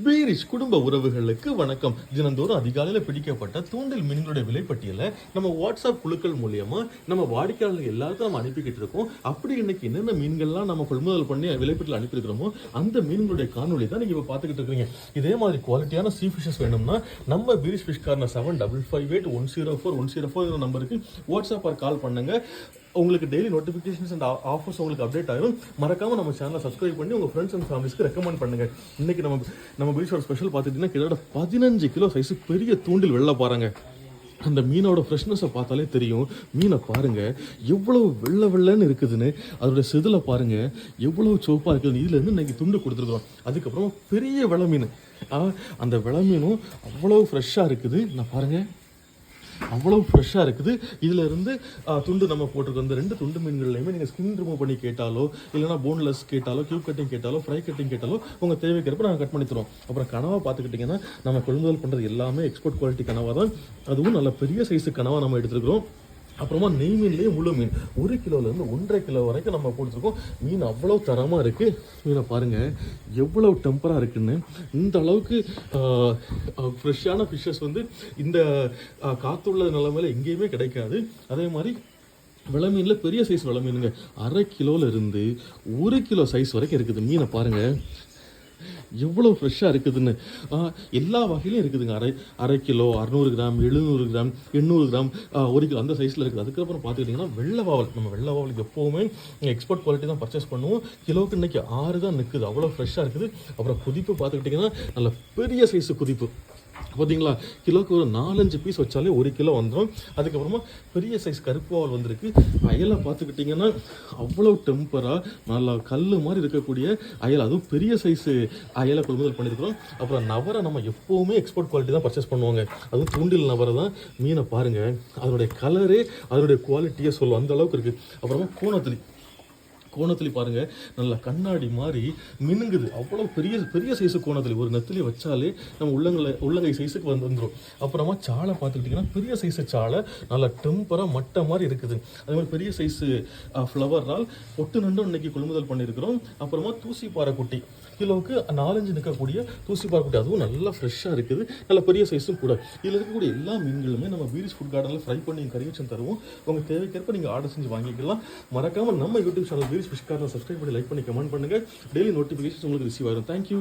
பீரிஷ் குடும்ப உறவுகளுக்கு வணக்கம். தினந்தோறும் அதிகாலையில் பிடிக்கப்பட்ட தூண்டில் மீன்களுடைய விலைப்பட்டியலை நம்ம வாட்ஸ்அப் குழுக்கள் மூலியமா நம்ம வாடிக்கையாளர்கள் எல்லாருக்கும் நம்ம அனுப்பிக்கிட்டு இருக்கோம். அப்படி இன்னைக்கு என்னென்ன மீன்கள்லாம் நம்ம கொள்முதல் பண்ணி விலைப்பட்டியல் அனுப்பியிருக்கிறோமோ அந்த மீன்களுடைய காணொலி தான் நீங்க இப்போ பார்த்துக்கிட்டு இருக்கீங்க. இதே மாதிரி குவாலிட்டியான சீ ஃபிஷஸ் வேணும்னா நம்ம பீரிஷ் ஃபிஷ் கார்னர் 7558104104 நம்பருக்கு வாட்ஸ்அப் ஆர் கால் பண்ணுங்க. உங்களுக்கு டெய்லி நோட்டிஃபிகேஷன்ஸ் அண்ட் ஆஃபர்ஸ் உங்களுக்கு அப்டேட் ஆகும். மறக்காம நம்ம சேனலை சப்ஸ்கிரைப் பண்ணி உங்க ஃப்ரெண்ட்ஸ் அண்ட் ஃபேமிலிஸ்க்கு ரெக்கமெண்ட் பண்ணுங்க. இன்னைக்கு நம்ம பீச்சோட ஸ்பெஷல் பார்த்துட்டீங்கன்னா கிட்டத்தட்ட 15 கிலோ சைஸ் பெரிய தூண்டில் வெள்ளை பாருங்க. அந்த மீனோட ஃப்ரெஷ்னஸை பார்த்தாலே தெரியும். மீனை பாருங்க எவ்வளவு வெள்ளை வெள்ளைன்னு இருக்குதுன்னு, அதோட செதிலை பாருங்க எவ்வளவு சோப்பாக இருக்குதுன்னு. இதுல இருந்து இன்னைக்கு துண்டு கொடுத்துருக்குறோம். அதுக்கப்புறமா பெரிய வெள்ளை மீன், அந்த வெள்ளை மீனும் அவ்வளவு ஃப்ரெஷ்ஷாக இருக்குது. நான் பாருங்க அவ்வளவு ஃப்ரெஷ்ஷாக இருக்குது. இதில் இருந்து துண்டு நம்ம போட்டிருக்கோம். இந்த 2 துண்டு மீன்கள்லையுமே நீங்கள் ஸ்கின் ரிமூவ் பண்ணி கேட்டாலோ, இல்லைனா போன்லெஸ் கேட்டாலோ, கியூப் கட்டிங் கேட்டாலோ, ஃப்ரை கட்டிங் கேட்டாலோ உங்கள் தேவைக்கிறப்ப நாங்கள் கட் பண்ணி தரோம். அப்புறம் கனவா பார்த்துக்கிட்டிங்கன்னா நம்ம கொள்முதல் பண்ணுறது எல்லாமே எக்ஸ்போர்ட் குவாலிட்டி கனவா தான். அதுவும் நல்ல பெரிய சைஸு கனவா நம்ம எடுத்துருக்கிறோம். அப்புறமா நெய் மீன்லேயே முழு மீன் 1 கிலோலேருந்து 1.5 கிலோ வரைக்கும் நம்ம போட்டுருக்கோம். மீன் அவ்வளோ தரமாக இருக்குது. மீனை பாருங்கள் எவ்வளோ டெம்பராக இருக்குன்னு. இந்த அளவுக்கு ஃப்ரெஷ்ஷான ஃபிஷ்ஷஸ் வந்து இந்த காற்றுள்ள நிலைமையில எங்கேயுமே கிடைக்காது. அதே மாதிரி வெளை மீனில் பெரிய சைஸ் வெளை மீனுங்க 1/2 கிலோலேருந்து 1 கிலோ சைஸ் வரைக்கும் இருக்குது. மீனை பாருங்கள் எவ்வளோ ஃப்ரெஷ்ஷாக இருக்குதுன்னு. எல்லா வகையிலும் இருக்குதுங்க. அரை kilo, 600 gram, 700 gram, 800 gram, 1 kilo அந்த சைஸில் இருக்குது. அதுக்கப்புறம் பார்த்துக்கிட்டிங்கன்னா வெள்ளை வாவல். நம்ம வெள்ளை வாவலுக்கு எப்போவுமே எக்ஸ்போர்ட் குவாலிட்டி தான் பர்ச்சேஸ் பண்ணுவோம். கிலோவுக்கு இன்றைக்கி 6 தான் நிற்குது. அவ்வளோ ஃப்ரெஷ்ஷாக இருக்குது. அப்புறம் குதிப்பு பார்த்துக்கிட்டிங்கன்னா நல்ல பெரிய சைஸு குதிப்பு பார்த்தீங்களா. கிலோவுக்கு ஒரு 4-5 பீஸ் வச்சாலே 1 கிலோ வந்துடும். அதுக்கப்புறமா பெரிய சைஸ் கருப்பு வாவல் வந்திருக்கு. அயலை பார்த்துக்கிட்டிங்கன்னா அவ்வளோ டெம்பராக நல்லா கல் மாதிரி இருக்கக்கூடிய அயல், அதுவும் பெரிய சைஸு அயலை கொள்முதல் பண்ணியிருக்கிறோம். அப்புறம் நவரை நம்ம எப்போவுமே எக்ஸ்போர்ட் குவாலிட்டி தான் பர்ச்சேஸ் பண்ணுவாங்க. அதுவும் தூண்டில் நவரை தான். மீனை பாருங்கள் அதனுடைய கலரே அதனுடைய குவாலிட்டியை சொல்லும், அந்த அளவுக்கு இருக்குது. அப்புறமா கோணத்திலி பாருங்கள் நல்லா கண்ணாடி மாதிரி மினுங்குது. அவ்வளோ பெரிய பெரிய சைஸு கோணத்திலி. ஒரு நெத்திலி வச்சாலே நம்ம உள்ளங்கை சைஸுக்கு வந்துடும். அப்புறமா சாலை பார்த்துக்கிட்டிங்கன்னா பெரிய சைஸு சாலை நல்லா டெம்பராக மட்டை மாதிரி இருக்குது. அதே மாதிரி பெரிய சைஸு ஃப்ளவரால் பொட்டு நண்டும் இன்னைக்கு கொள்முதல் பண்ணியிருக்கிறோம். அப்புறமா தூசி பாறை குட்டி கிலோவுக்கு 4-5 நிற்கக்கூடிய தூசி பாறை குட்டி, அதுவும் நல்லா ஃப்ரெஷ்ஷாக இருக்குது. நல்ல பெரிய சைஸும் கூட. இதில் இருக்கக்கூடிய எல்லா மீன்களுமே நம்ம பீரிஷ் ஃபுட் கார்டனில் ஃப்ரை பண்ணி கறி வச்சு தருவோம். உங்கள் தேவைக்கேற்ப நீங்கள் ஆர்டர் செஞ்சு வாங்கிக்கலாம். மறக்காமல் நம்ம யூடியூப் சேனல் பீரிஷ் ஃபிஷ் கார்டனை சப்ஸ்கிரைப் பண்ணி லைக் பண்ணி கமெண்ட் பண்ணுங்கள். டெய்லி நோட்டிஃபிகேஷன்ஸ் உங்களுக்கு ரிசீவ் ஆகும். தேங்க்யூ.